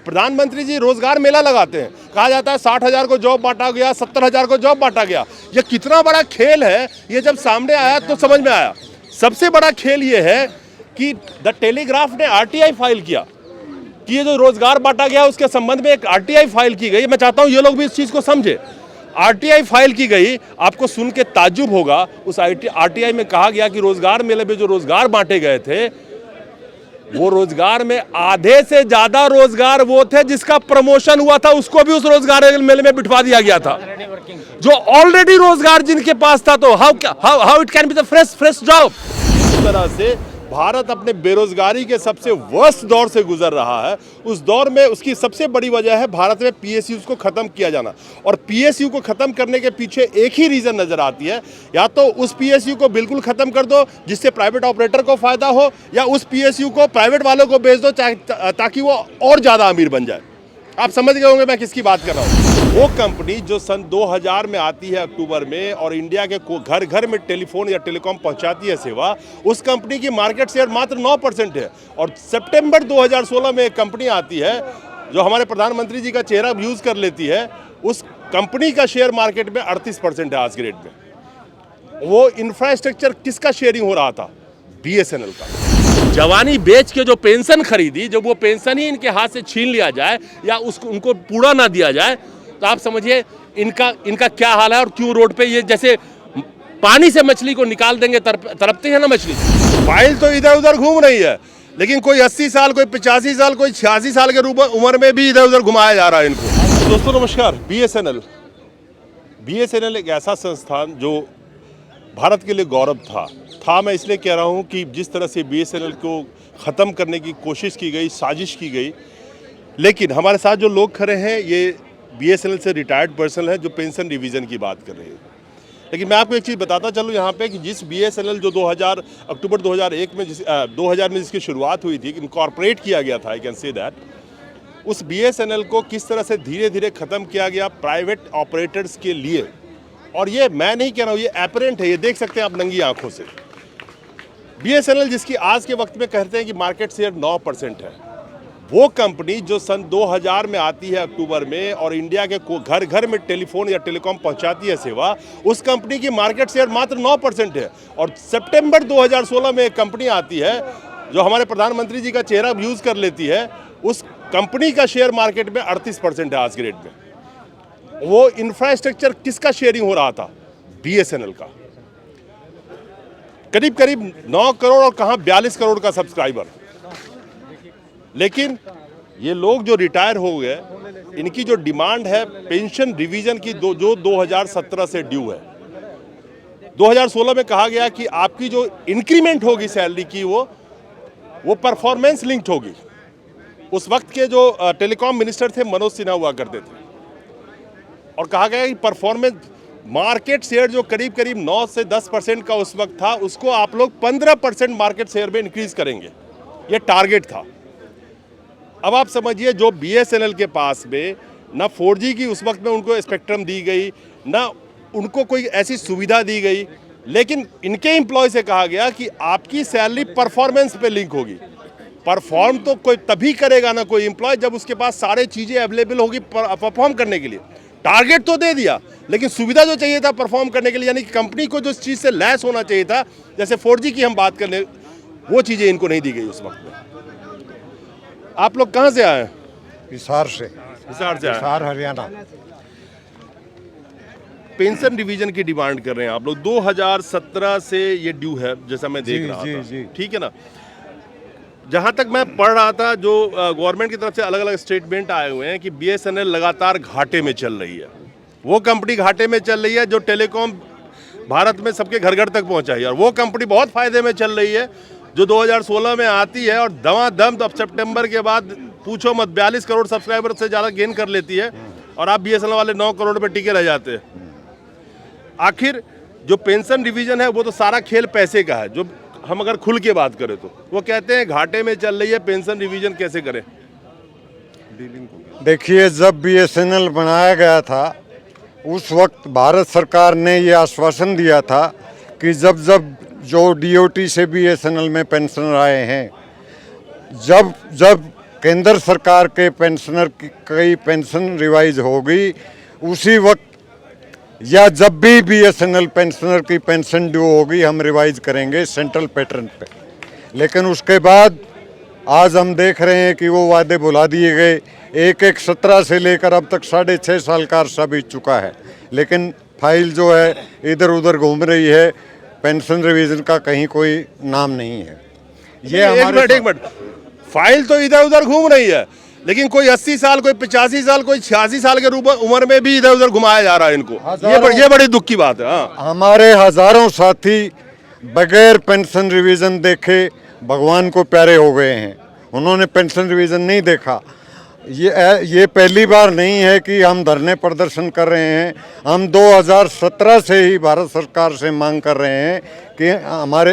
प्रधानमंत्री जी रोजगार मेला लगाते हैं, कहा जाता है 60,000 को जॉब बांटा गया, 70,000 को जॉब बांटा गया। ये कितना बड़ा खेल है, ये जब सामने आया तो समझ में आया। सबसे बड़ा खेल ये है कि द टेलीग्राफ ने आरटीआई फाइल किया कि ये जो रोजगार बांटा गया उसके संबंध में एक आरटीआई फाइल की गई। मैं चाहता हूं ये लोग भी इस चीज को समझे। आरटीआई फाइल की गई, आपको सुन के ताज्जुब होगा। उस आरटीआई में कहा गया कि रोजगार मेले में जो रोजगार बांटे गए थे, वो रोजगार में आधे से ज्यादा रोजगार वो थे जिसका प्रमोशन हुआ था, उसको भी उस रोजगार मेले में बिठवा दिया गया था। जो ऑलरेडी रोजगार जिनके पास था, तो how it can be the fresh job. इस तरह से भारत अपने बेरोजगारी के सबसे वर्स्ट दौर से गुजर रहा है। उस दौर में उसकी सबसे बड़ी वजह है भारत में पीएसयूज को खत्म किया जाना। और पीएसयू को खत्म करने के पीछे एक ही रीजन नजर आती है, या तो उस पीएसयू को बिल्कुल खत्म कर दो जिससे प्राइवेट ऑपरेटर को फायदा हो, या उस पीएसयू को प्राइवेट वालों को बेच दो ताकि वो और ज्यादा अमीर बन जाए। आप समझ गए होंगे मैं किसकी बात कर रहा हूँ। वो कंपनी जो सन 2000 में आती है अक्टूबर में और इंडिया के घर घर में टेलीफोन या टेलीकॉम पहुंचाती है सेवा, उस कंपनी की मार्केट शेयर मात्र 9% है। और सितंबर 2016 में एक कंपनी आती है जो हमारे प्रधानमंत्री जी का चेहरा यूज कर लेती है, उस कंपनी का शेयर मार्केट में 38% है आज के रेट में। वो इंफ्रास्ट्रक्चर किसका शेयरिंग हो रहा था? बीएसएनएल का। जवानी बेच के जो पेंशन खरीदी, जब वो पेंशन ही इनके हाथ से छीन लिया जाए या उसको उनको पूरा ना दिया जाए, तो आप समझिए इनका क्या हाल है। और क्यों रोड पे ये जैसे पानी से मछली को निकाल देंगे तड़पते हैं ना मछली। फाइल तो इधर उधर घूम रही है, लेकिन कोई 80 साल, कोई 85 साल, कोई 86 साल के उम्र में भी इधर उधर घुमाया जा रहा है इनको। दोस्तों नमस्कार। बीएसएनएल एक ऐसा संस्थान जो भारत के लिए गौरव था। मैं इसलिए कह रहा हूं कि जिस तरह से बीएसएनएल को ख़त्म करने की कोशिश की गई, साजिश की गई, लेकिन हमारे साथ जो लोग खड़े हैं ये बीएसएनएल से रिटायर्ड पर्सन है जो पेंशन रिवीजन की बात कर रहे हैं। लेकिन मैं आपको एक चीज़ बताता चलूँ यहाँ पे कि जिस बीएसएनएल जो अक्टूबर 2001 में 2000 में जिसकी शुरुआत हुई थी, इनकॉर्पोरेट किया गया था, आई कैन से दैट, उस बीएसएनएल को किस तरह से धीरे धीरे ख़त्म किया गया प्राइवेट ऑपरेटर्स के लिए। और ये मैं नहीं कह रहा हूँ, ये एपरेंट है, ये देख सकते हैं आप नंगी आंखों से। बीएसएनएल जिसकी आज के वक्त में कहते हैं कि मार्केट शेयर 9% है, वो कंपनी जो सन 2000 में आती है अक्टूबर में और इंडिया के घर घर में टेलीफोन या टेलीकॉम पहुंचाती है सेवा, उस कंपनी की मार्केट शेयर मात्र 9% है। और सितंबर 2016 में एक कंपनी आती है जो हमारे प्रधानमंत्री जी का चेहरा यूज कर लेती है, उस कंपनी का शेयर मार्केट में 38% है आज के रेट में। वो इंफ्रास्ट्रक्चर किसका शेयरिंग हो रहा था? बीएसएनएल का। करीब करीब 9 करोड़ और कहां 42 करोड़ का सब्सक्राइबर। लेकिन ये लोग जो रिटायर हो गए, इनकी जो डिमांड है पेंशन रिवीजन की जो 2017 से ड्यू है। 2016 में कहा गया कि आपकी जो इंक्रीमेंट होगी सैलरी की वो परफॉर्मेंस लिंक्ड होगी। उस वक्त के जो टेलीकॉम मिनिस्टर थे मनोज सिन्हा हुआ करते थे, और कहा गया कि परफॉर्मेंस मार्केट शेयर जो करीब करीब 9 से 10% का उस वक्त था, उसको आप लोग 15% मार्केट शेयर में इंक्रीज करेंगे, ये टारगेट था। अब आप समझिए जो बीएसएनएल के पास में ना 4G की उस वक्त में उनको स्पेक्ट्रम दी गई, ना उनको कोई ऐसी सुविधा दी गई, लेकिन इनके एम्प्लॉय से कहा गया कि आपकी सैलरी परफॉर्मेंस पे लिंक होगी। परफॉर्म तो कोई तभी करेगा ना कोई एम्प्लॉय जब उसके पास सारे चीज़ें अवेलेबल होगी परफॉर्म करने के लिए। टारगेट तो दे दिया, लेकिन सुविधा जो चाहिए था परफॉर्म करने के लिए, यानी कि कंपनी को जो चीज़ से लैस होना चाहिए था, जैसे 4G की हम बात कर ले, वो चीज़ें इनको नहीं दी गई उस वक्त में। आप लोग कहाँ से आए? हिसार से। हिसार से आए? हिसार हरियाणा। पेंशन डिवीजन की डिमांड कर रहे हैं आप लोग। 2017 से ये ड्यू है जैसा मैं देख रहा था, ठीक है ना। जहाँ तक मैं पढ़ रहा था, जो गवर्नमेंट की तरफ से अलग अलग स्टेटमेंट आए हुए हैं कि बीएसएनएल लगातार घाटे में चल रही है। वो कंपनी घाटे में चल रही है जो टेलीकॉम भारत में सबके घर घर तक पहुँचाई है, और वो कंपनी बहुत फायदे में चल रही है जो 2016 में आती है और दमादम तो अब सितंबर के बाद पूछो मत 42 करोड़ सब्सक्राइबर से ज़्यादा गेन कर लेती है, और आप बीएसएनएल वाले 9 करोड़ पे टिके रह जाते हैं। आखिर जो पेंशन डिवीजन है वो तो सारा खेल पैसे का है। जो हम अगर खुल के बात करें तो वो कहते हैं घाटे में चल रही है, पेंशन डिवीजन कैसे करें? देखिए, जब बीएसएनएल बनाया गया था उस वक्त भारत सरकार ने ये आश्वासन दिया था कि जब जब जो डीओटी से बीएसएनएल में पेंशनर आए हैं, जब केंद्र सरकार के पेंशनर की पेंशन रिवाइज होगी उसी वक्त या जब भी बीएसएनएल पेंशनर की पेंशन ड्यू होगी हम रिवाइज करेंगे सेंट्रल पैटर्न पे। लेकिन उसके बाद आज हम देख रहे हैं कि वो वादे भुला दिए गए। एक 17 से लेकर अब तक 6.5 साल का अरसा बीत चुका है, लेकिन फाइल जो है इधर उधर घूम रही है। पेंशन रिवीजन का कहीं कोई नाम नहीं है। ये एक मिनट, फाइल तो इधर उधर घूम रही है, लेकिन कोई 80 साल, कोई 85 साल, कोई 86 साल के उम्र में भी इधर उधर घुमाया जा रहा है इनको। ये बड़ी दुख की बात है। हाँ। हमारे हजारों साथी बगैर पेंशन रिवीजन देखे भगवान को प्यारे हो गए हैं। उन्होंने पेंशन रिवीजन नहीं देखा। ये पहली बार नहीं है कि हम धरने प्रदर्शन कर रहे हैं। हम 2017 से ही भारत सरकार से मांग कर रहे हैं कि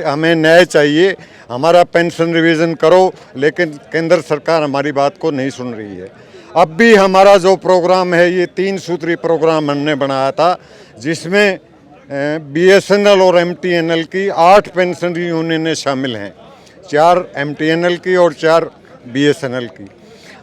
हमें न्याय चाहिए, हमारा पेंशन रिवीजन करो, लेकिन केंद्र सरकार हमारी बात को नहीं सुन रही है। अब भी हमारा जो प्रोग्राम है ये 3 सूत्री प्रोग्राम हमने बनाया था, जिसमें बीएसएनएल और एमटीएनएल की 8 पेंशन यूनियनें शामिल हैं, 4 एमटीएनएल की और 4 बीएसएनएल की।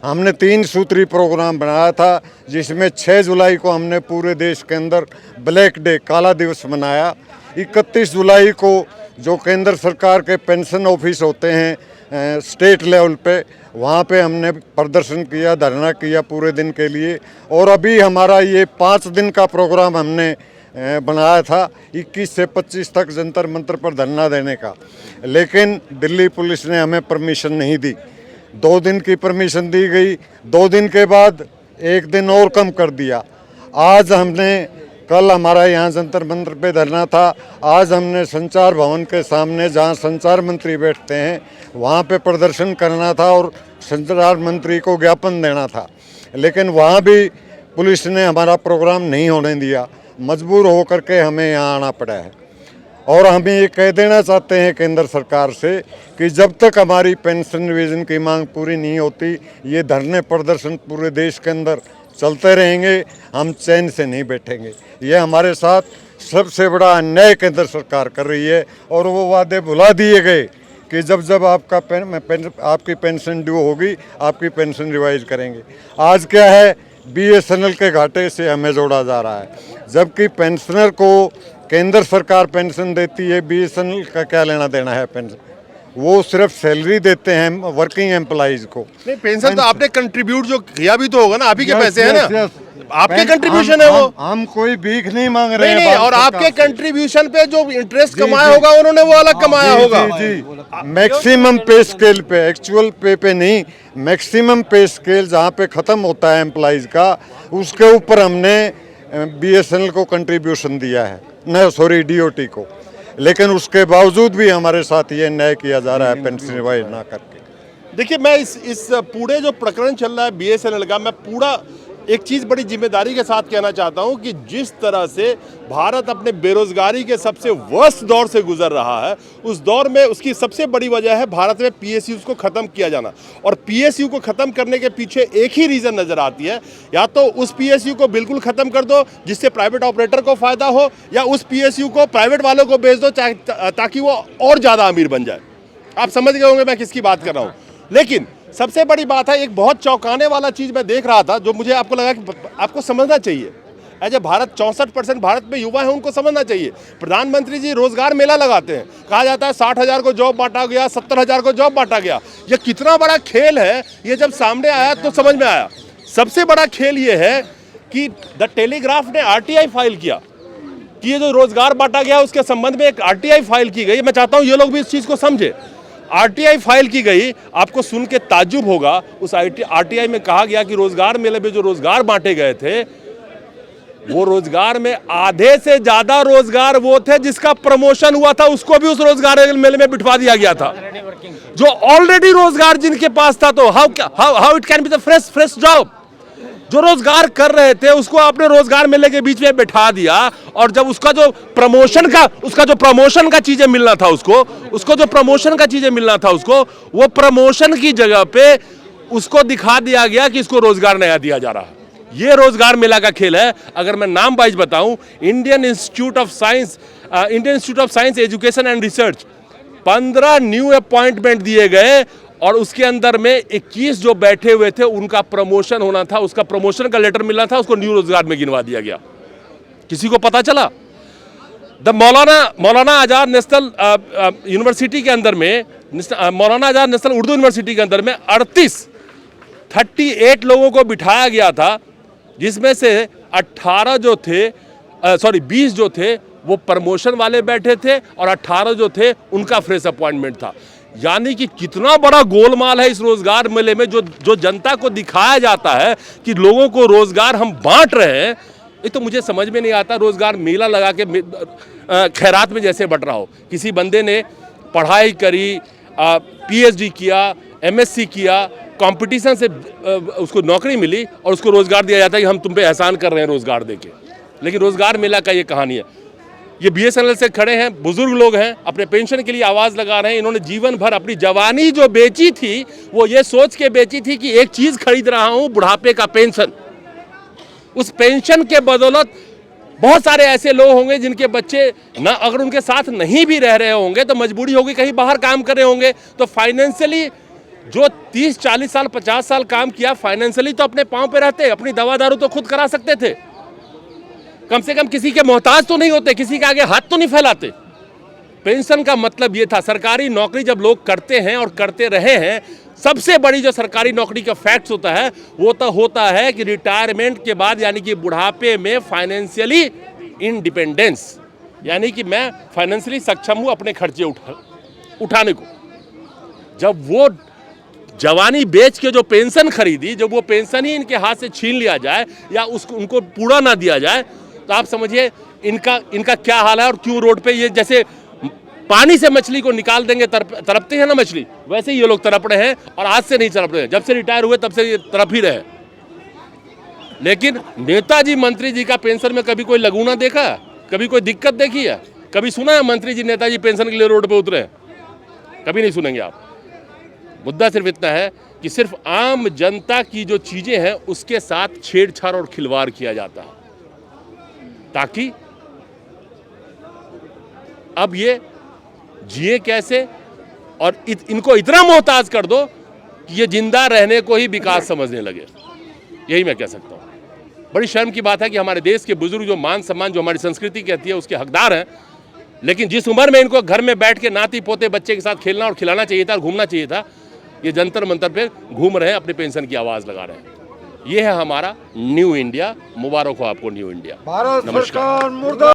हमने 3 सूत्री प्रोग्राम बनाया था, जिसमें 6 जुलाई को हमने पूरे देश के अंदर ब्लैक डे, काला दिवस मनाया। 31 जुलाई को जो केंद्र सरकार के पेंशन ऑफिस होते हैं स्टेट लेवल पे, वहाँ पे हमने प्रदर्शन किया, धरना किया पूरे दिन के लिए। और अभी हमारा ये 5 दिन का प्रोग्राम हमने बनाया था 21 से 25 तक जंतर मंतर पर धरना देने का, लेकिन दिल्ली पुलिस ने हमें परमिशन नहीं दी। 2 दिन की परमिशन दी गई, 2 दिन के बाद 1 दिन और कम कर दिया। आज हमने, कल हमारा यहाँ जंतर मंतर पे धरना था, आज हमने संचार भवन के सामने जहाँ संचार मंत्री बैठते हैं वहाँ पे प्रदर्शन करना था और संचार मंत्री को ज्ञापन देना था, लेकिन वहाँ भी पुलिस ने हमारा प्रोग्राम नहीं होने दिया। मजबूर होकर के हमें यहाँ आना पड़ा है। और हम ये कह देना चाहते हैं केंद्र सरकार से कि जब तक हमारी पेंशन रिवीजन की मांग पूरी नहीं होती, ये धरने प्रदर्शन पूरे देश के अंदर चलते रहेंगे, हम चैन से नहीं बैठेंगे। ये हमारे साथ सबसे बड़ा अन्याय केंद्र सरकार कर रही है। और वो वादे भुला दिए गए कि जब जब आपकी पेंशन ड्यू होगी आपकी पेंशन रिवाइज करेंगे। आज क्या है, बीएसएनएल के घाटे से हमें जोड़ा जा रहा है, जबकि पेंशनर को केंद्र सरकार पेंशन देती है। बीएसएनएल का क्या लेना देना है पेंशन? वो सिर्फ सैलरी देते हैं वर्किंग एम्प्लॉइज को। नहीं, पेंशन तो आपने कंट्रीब्यूट जो किया भी तो होगा ना, आप ही के पैसे हैं ना, आपके कंट्रिब्यूशन है वो। हम कोई भीख नहीं मांग रहे हैं। और आपके कंट्रीब्यूशन पे जो इंटरेस्ट कमाया होगा उन्होंने वो अलग कमाया होगा। जी, मैक्सिमम पे स्केल पे, एक्चुअल पे नहीं, मैक्सिमम पे स्केल जहाँ पे खत्म होता है एम्प्लॉइज का, उसके ऊपर हमने बीएसएनएल को कंट्रीब्यूशन दिया है, न सॉरी डीओटी को। लेकिन उसके बावजूद भी हमारे साथ ये न्याय किया जा रहा है पेंशन रिवाइज ना करके। देखिए, मैं इस पूरे जो प्रकरण चल रहा है बीएसएनएल का, मैं पूरा एक चीज़ बड़ी जिम्मेदारी के साथ कहना चाहता हूं कि जिस तरह से भारत अपने बेरोजगारी के सबसे वर्स्ट दौर से गुजर रहा है, उस दौर में उसकी सबसे बड़ी वजह है भारत में पीएसयूज़ को ख़त्म किया जाना। और पीएसयू को ख़त्म करने के पीछे एक ही रीज़न नज़र आती है, या तो उस पीएसयू को बिल्कुल ख़त्म कर दो जिससे प्राइवेट ऑपरेटर को फ़ायदा हो, या उस पीएसयू को प्राइवेट वालों को बेच दो ताकि वो और ज़्यादा अमीर बन जाए। आप समझ गए होंगे मैं किसकी बात कर रहा हूँ। लेकिन सबसे बड़ी बात है, एक बहुत चौंकाने वाला चीज़ मैं देख रहा था, जो मुझे आपको लगा कि आपको समझना चाहिए। एज ए भारत 64% भारत में युवा है, उनको समझना चाहिए। प्रधानमंत्री जी रोजगार मेला लगाते हैं, कहा जाता है 60,000 को जॉब बांटा गया, 70,000 को जॉब बांटा गया। ये कितना बड़ा खेल है, ये जब सामने आया तो समझ में आया। सबसे बड़ा खेल ये है कि द टेलीग्राफ ने आरटीआई फाइल किया कि ये जो रोजगार बांटा गया उसके संबंध में एक आरटीआई फाइल की गई। मैं चाहता हूँ ये लोग भी इस चीज़ को समझे। आरटीआई फाइल की गई, आपको सुन के ताज्जुब होगा। उस आरटीआई में कहा गया कि रोजगार मेले में जो रोजगार बांटे गए थे, वो रोजगार में आधे से ज्यादा रोजगार वो थे जिसका प्रमोशन हुआ था, उसको भी उस रोजगार मेले में बिठवा दिया गया था। जो ऑलरेडी रोजगार जिनके पास था, तो how it can be the fresh job. जो रोजगार कर रहे थे उसको आपने रोजगार मेले के बीच में बिठा दिया, और जब उसका जो प्रमोशन का चीजें मिलना था उसको जो प्रमोशन का चीजें मिलना था उसको, वो प्रमोशन की जगह पे उसको दिखा दिया गया कि इसको रोजगार नया दिया जा रहा है। ये रोजगार मेला का खेल है। अगर मैं नाम वाइज बताऊं, Indian institute of science education and research, 15 new appointment दिए गए और उसके अंदर में 21 जो बैठे हुए थे उनका प्रमोशन होना था, उसका प्रमोशन का लेटर मिलना था, उसको न्यू रोजगार में गिनवा दिया गया। किसी को पता चला? मौलाना आजाद नेशनल यूनिवर्सिटी के अंदर में, मौलाना आजाद नेशनल उर्दू यूनिवर्सिटी के अंदर में 38 लोगों को बिठाया गया था, जिसमें से 20 जो थे वो प्रमोशन वाले बैठे थे और 18 जो थे उनका फ्रेश अपॉइंटमेंट था। यानी कि कितना बड़ा गोलमाल है इस रोजगार मेले में, जो जनता को दिखाया जाता है कि लोगों को रोजगार हम बांट रहे हैं। ये तो मुझे समझ में नहीं आता, रोजगार मेला लगा के खैरात में जैसे बट रहा हो। किसी बंदे ने पढ़ाई करी, पीएचडी किया, एमएससी किया, कंपटीशन से उसको नौकरी मिली और उसको रोजगार दिया जाता है कि हम तुम पे एहसान कर रहे हैं रोजगार देके। लेकिन रोजगार मेला का ये कहानी है। ये बीएसएनएल से खड़े हैं, बुजुर्ग लोग हैं, अपने पेंशन के लिए आवाज लगा रहे हैं। इन्होंने जीवन भर अपनी जवानी जो बेची थी वो ये सोच के बेची थी कि एक चीज खरीद रहा हूं, बुढ़ापे का पेंशन। उस पेंशन के बदौलत बहुत सारे ऐसे लोग होंगे जिनके बच्चे ना, अगर उनके साथ नहीं भी रह रहे होंगे तो मजबूरी होगी कहीं बाहर काम कर रहे होंगे, तो फाइनेंशियली जो 30, 40 साल, 50 साल काम किया, फाइनेंशियली तो अपने पांव पे रहते, अपनी दवा दारू तो खुद करा सकते थे, कम से कम किसी के मोहताज तो नहीं होते, किसी के आगे हाथ तो नहीं फैलाते। पेंशन का मतलब ये था। सरकारी नौकरी जब लोग करते हैं और करते रहे हैं, सबसे बड़ी जो सरकारी नौकरी का फैक्ट होता है वो तो होता है कि रिटायरमेंट के बाद, यानी कि बुढ़ापे में फाइनेंशियली इंडिपेंडेंस, यानी कि मैं फाइनेंशियली सक्षम हूं अपने खर्चे उठाने को। जब वो जवानी बेच के जो पेंशन खरीदी, जब वो पेंशन ही इनके हाथ से छीन लिया जाए या उसको उनको पूरा ना दिया जाए, तो आप समझिए इनका क्या हाल है। और क्यों रोड पे ये जैसे पानी से मछली को निकाल देंगे तड़पते हैं ना मछली, वैसे ही ये लोग तड़प रहे हैं। और आज से नहीं तड़प रहे हैं, जब से रिटायर हुए तब से ये तड़प ही रहे। लेकिन नेताजी मंत्री जी का पेंशन में कभी कोई लगूना देखा? कभी कोई दिक्कत देखी है? कभी सुना है मंत्री जी नेताजी पेंशन के लिए रोड पे उतरे? कभी नहीं सुनेंगे आप। मुद्दा सिर्फ इतना है कि सिर्फ आम जनता की जो चीजें हैं उसके साथ छेड़छाड़ और खिलवाड़ किया जाता है, ताकि अब ये जिए कैसे, और इनको इतना मोहताज कर दो कि ये जिंदा रहने को ही विकास समझने लगे। यही मैं कह सकता हूँ। बड़ी शर्म की बात है कि हमारे देश के बुजुर्ग जो मान सम्मान, जो हमारी संस्कृति कहती है, उसके हकदार हैं, लेकिन जिस उम्र में इनको घर में बैठ के नाती पोते बच्चे के साथ खेलना और खिलाना चाहिए था और घूमना चाहिए था, ये जंतर मंतर पे घूम रहे हैं, अपने पेंशन की आवाज़ लगा रहे हैं। ये है हमारा न्यू इंडिया। मुबारक हो आपको न्यू इंडिया। भारत सरकार मुर्दाबाद।